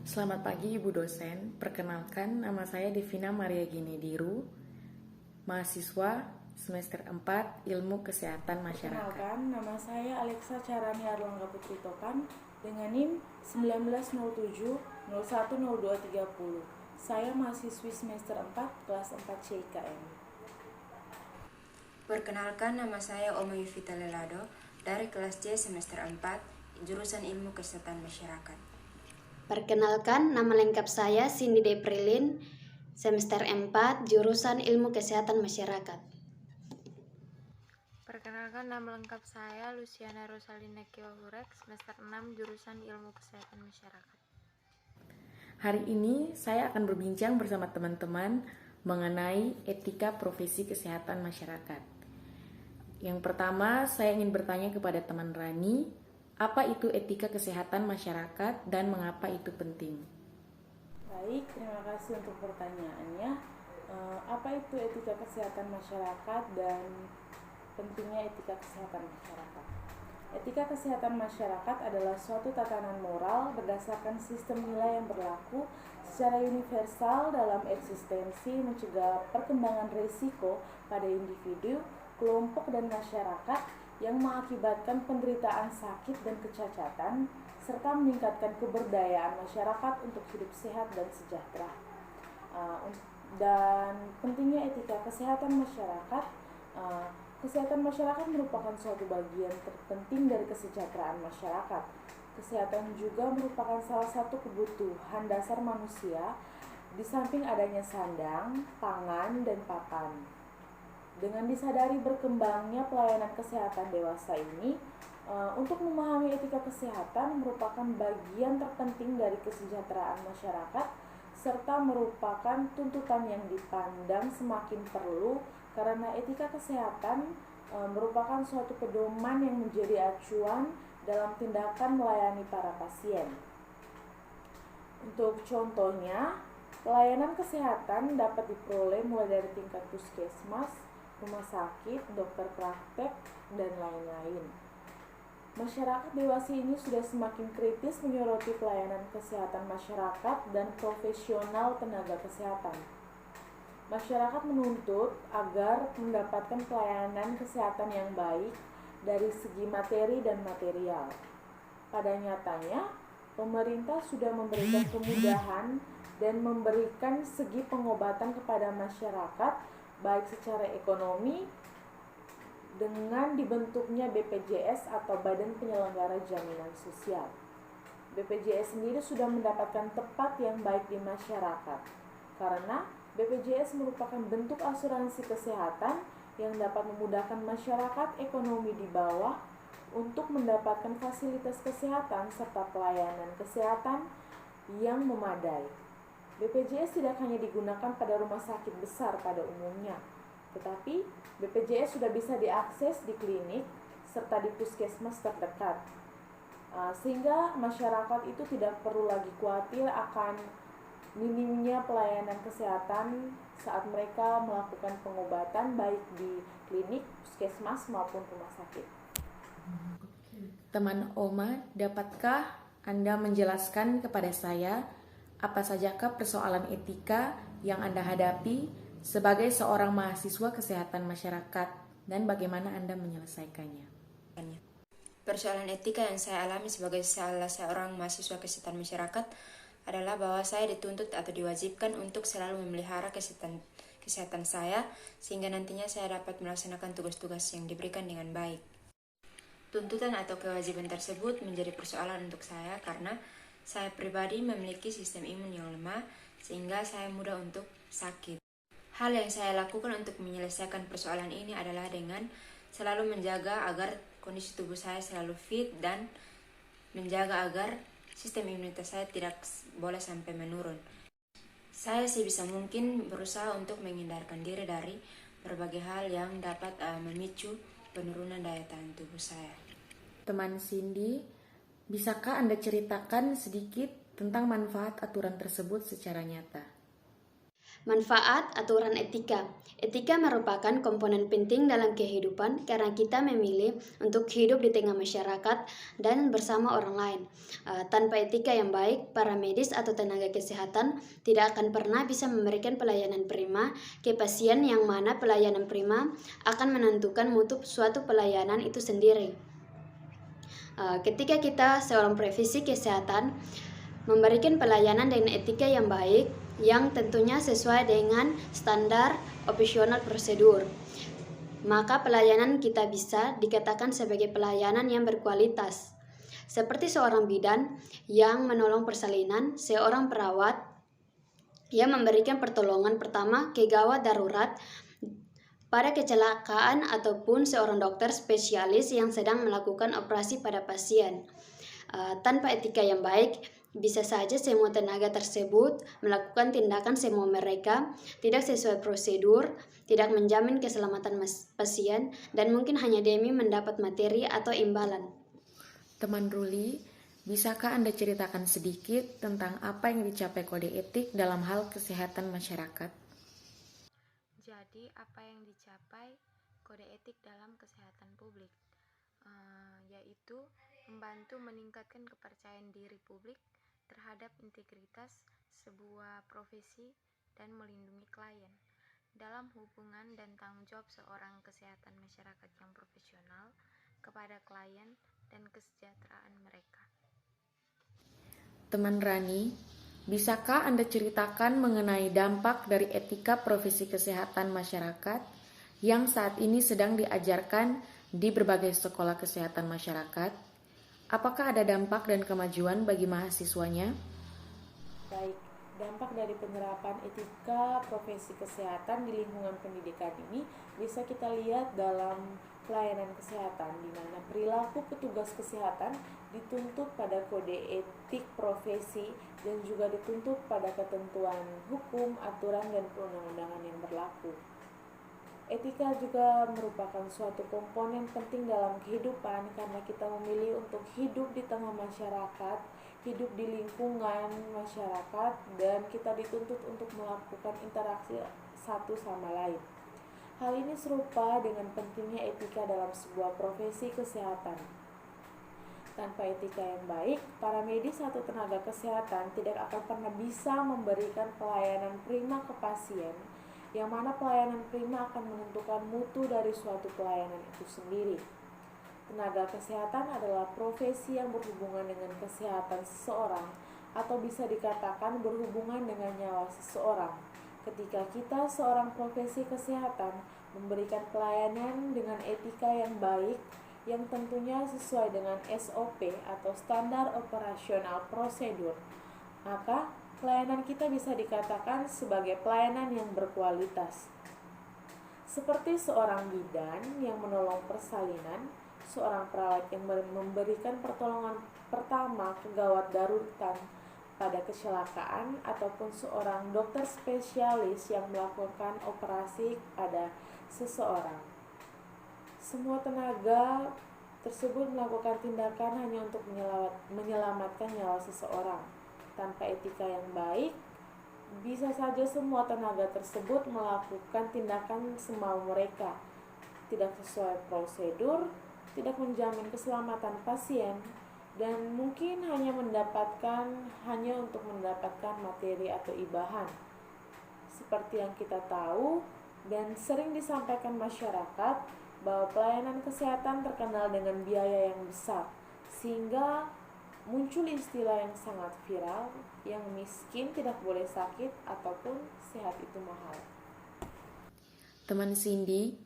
Selamat pagi Ibu dosen, perkenalkan nama saya Devina Maria Ginediru, mahasiswa semester 4 Ilmu Kesehatan Masyarakat. Perkenalkan, nama saya Alexa Carani Arlangga Putri Topan dengan NIM 1907-010230. Saya mahasiswi semester 4 kelas 4 CIKM. Perkenalkan, nama saya Oma Yuvita Lelado dari kelas C semester 4, jurusan Ilmu Kesehatan Masyarakat. Perkenalkan, nama lengkap saya Cindy Deprilin, semester 4, jurusan Ilmu Kesehatan Masyarakat. Perkenalkan, nama lengkap saya Luciana Rosalina Kiwahurek, semester 6, jurusan Ilmu Kesehatan Masyarakat. Hari ini saya akan berbincang bersama teman-teman mengenai etika profesi kesehatan masyarakat. Yang pertama, saya ingin bertanya kepada teman Rani, apa itu etika kesehatan masyarakat dan mengapa itu penting? Baik, terima kasih untuk pertanyaannya. Apa itu etika kesehatan masyarakat dan pentingnya etika kesehatan masyarakat? Etika kesehatan masyarakat adalah suatu tatanan moral berdasarkan sistem nilai yang berlaku secara universal dalam eksistensi mencegah perkembangan risiko pada individu, kelompok, dan masyarakat yang mengakibatkan penderitaan sakit dan kecacatan, serta meningkatkan keberdayaan masyarakat untuk hidup sehat dan sejahtera. Dan pentingnya etika kesehatan masyarakat. Kesehatan masyarakat merupakan suatu bagian terpenting dari kesejahteraan masyarakat. Kesehatan juga merupakan salah satu kebutuhan dasar manusia, di samping adanya sandang, pangan, dan papan. Dengan disadari berkembangnya pelayanan kesehatan dewasa ini, untuk memahami etika kesehatan merupakan bagian terpenting dari kesejahteraan masyarakat, serta merupakan tuntutan yang dipandang semakin perlu karena etika kesehatan merupakan suatu pedoman yang menjadi acuan dalam tindakan melayani para pasien. Untuk contohnya, pelayanan kesehatan dapat diperoleh mulai dari tingkat puskesmas, rumah sakit, dokter praktek, dan lain-lain. Masyarakat dewasa ini sudah semakin kritis menyoroti pelayanan kesehatan masyarakat dan profesional tenaga kesehatan. Masyarakat menuntut agar mendapatkan pelayanan kesehatan yang baik dari segi materi dan material. Pada nyatanya, pemerintah sudah memberikan kemudahan dan memberikan segi pengobatan kepada masyarakat, baik secara ekonomi, dengan dibentuknya BPJS atau Badan Penyelenggara Jaminan Sosial. BPJS sendiri sudah mendapatkan tempat yang baik di masyarakat, karena BPJS merupakan bentuk asuransi kesehatan yang dapat memudahkan masyarakat ekonomi di bawah untuk mendapatkan fasilitas kesehatan serta pelayanan kesehatan yang memadai. BPJS tidak hanya digunakan pada rumah sakit besar pada umumnya, tetapi BPJS sudah bisa diakses di klinik serta di puskesmas terdekat, sehingga masyarakat itu tidak perlu lagi khawatir akan minimnya pelayanan kesehatan saat mereka melakukan pengobatan baik di klinik, puskesmas maupun rumah sakit. Teman Oma, dapatkah Anda menjelaskan kepada saya apa sajakah persoalan etika yang Anda hadapi sebagai seorang mahasiswa kesehatan masyarakat dan bagaimana Anda menyelesaikannya? Persoalan etika yang saya alami sebagai salah seorang mahasiswa kesehatan masyarakat adalah bahwa saya dituntut atau diwajibkan untuk selalu memelihara kesehatan saya sehingga nantinya saya dapat melaksanakan tugas-tugas yang diberikan dengan baik. Tuntutan atau kewajiban tersebut menjadi persoalan untuk saya karena saya pribadi memiliki sistem imun yang lemah sehingga saya mudah untuk sakit. Hal yang saya lakukan untuk menyelesaikan persoalan ini adalah dengan selalu menjaga agar kondisi tubuh saya selalu fit dan menjaga agar sistem imunitas saya tidak boleh sampai menurun. Saya sebisa mungkin berusaha untuk menghindarkan diri dari berbagai hal yang dapat memicu penurunan daya tahan tubuh saya. Teman Cindy, bisakah Anda ceritakan sedikit tentang manfaat aturan tersebut secara nyata? Manfaat aturan etika. Etika merupakan komponen penting dalam kehidupan karena kita memilih untuk hidup di tengah masyarakat dan bersama orang lain. Tanpa etika yang baik, para medis atau tenaga kesehatan tidak akan pernah bisa memberikan pelayanan prima ke pasien, yang mana pelayanan prima akan menentukan mutu suatu pelayanan itu sendiri. Ketika kita seorang profesi kesehatan memberikan pelayanan dengan etika yang baik, yang tentunya sesuai dengan standar operasional prosedur, maka pelayanan kita bisa dikatakan sebagai pelayanan yang berkualitas. Seperti seorang bidan yang menolong persalinan, seorang perawat yang memberikan pertolongan pertama ke gawat darurat pada kecelakaan, ataupun seorang dokter spesialis yang sedang melakukan operasi pada pasien. Tanpa etika yang baik, bisa saja semua tenaga tersebut melakukan tindakan semua mereka tidak sesuai prosedur, tidak menjamin keselamatan pasien, dan mungkin hanya demi mendapat materi atau imbalan. Teman Ruli, bisakah Anda ceritakan sedikit tentang apa yang dicapai kode etik dalam hal kesehatan masyarakat? Jadi, apa yang dicapai kode etik dalam kesehatan publik? Yaitu membantu meningkatkan kepercayaan diri publik terhadap integritas sebuah profesi dan melindungi klien dalam hubungan dan tanggung jawab seorang kesehatan masyarakat yang profesional kepada klien dan kesejahteraan mereka. Teman Rani, bisakah Anda ceritakan mengenai dampak dari etika profesi kesehatan masyarakat yang saat ini sedang diajarkan di berbagai sekolah kesehatan masyarakat? Apakah ada dampak dan kemajuan bagi mahasiswanya? Baik, dampak dari penerapan etika profesi kesehatan di lingkungan pendidikan ini bisa kita lihat dalam pelayanan kesehatan, di mana perilaku petugas kesehatan dituntut pada kode etik profesi dan juga dituntut pada ketentuan hukum, aturan, dan perundang-undangan yang berlaku. Etika juga merupakan suatu komponen penting dalam kehidupan karena kita memilih untuk hidup di tengah masyarakat, hidup di lingkungan masyarakat, dan kita dituntut untuk melakukan interaksi satu sama lain. Hal ini serupa dengan pentingnya etika dalam sebuah profesi kesehatan. Tanpa etika yang baik, para medis atau tenaga kesehatan tidak akan pernah bisa memberikan pelayanan prima ke pasien, yang mana pelayanan prima akan menentukan mutu dari suatu pelayanan itu sendiri. Tenaga kesehatan adalah profesi yang berhubungan dengan kesehatan seseorang, atau bisa dikatakan berhubungan dengan nyawa seseorang. Ketika kita seorang profesi kesehatan memberikan pelayanan dengan etika yang baik, yang tentunya sesuai dengan SOP atau standar operasional prosedur, maka pelayanan kita bisa dikatakan sebagai pelayanan yang berkualitas. Seperti seorang bidan yang menolong persalinan, seorang perawat yang memberikan pertolongan pertama ke gawat darurat pada kecelakaan, ataupun seorang dokter spesialis yang melakukan operasi pada seseorang. Semua tenaga tersebut melakukan tindakan hanya untuk menyelamatkan nyawa seseorang. Tanpa etika yang baik, bisa saja semua tenaga tersebut melakukan tindakan semau mereka, tidak sesuai prosedur, tidak menjamin keselamatan pasien, dan mungkin hanya untuk mendapatkan materi atau ibahan. Seperti yang kita tahu dan sering disampaikan masyarakat, bahwa pelayanan kesehatan terkenal dengan biaya yang besar, sehingga muncul istilah yang sangat viral, yang miskin tidak boleh sakit ataupun sehat itu mahal. Teman Cindy,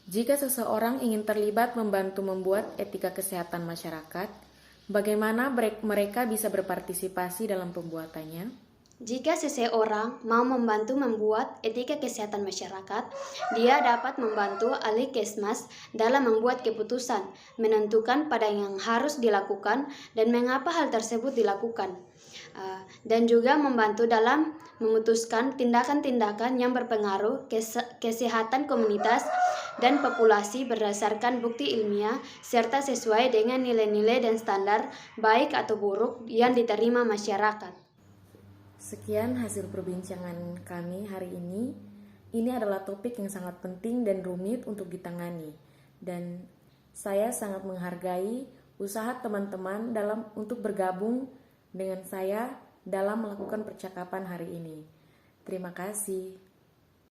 jika seseorang ingin terlibat membantu membuat etika kesehatan masyarakat, bagaimana mereka bisa berpartisipasi dalam pembuatannya? Jika seseorang mau membantu membuat etika kesehatan masyarakat, dia dapat membantu ahli kesmas dalam membuat keputusan, menentukan pada yang harus dilakukan dan mengapa hal tersebut dilakukan, dan juga membantu dalam memutuskan tindakan-tindakan yang berpengaruh kesehatan komunitas dan populasi berdasarkan bukti ilmiah serta sesuai dengan nilai-nilai dan standar baik atau buruk yang diterima masyarakat. Sekian hasil perbincangan kami hari ini. Ini adalah topik yang sangat penting dan rumit untuk ditangani. Dan saya sangat menghargai usaha teman-teman untuk bergabung dengan saya dalam melakukan percakapan hari ini. Terima kasih.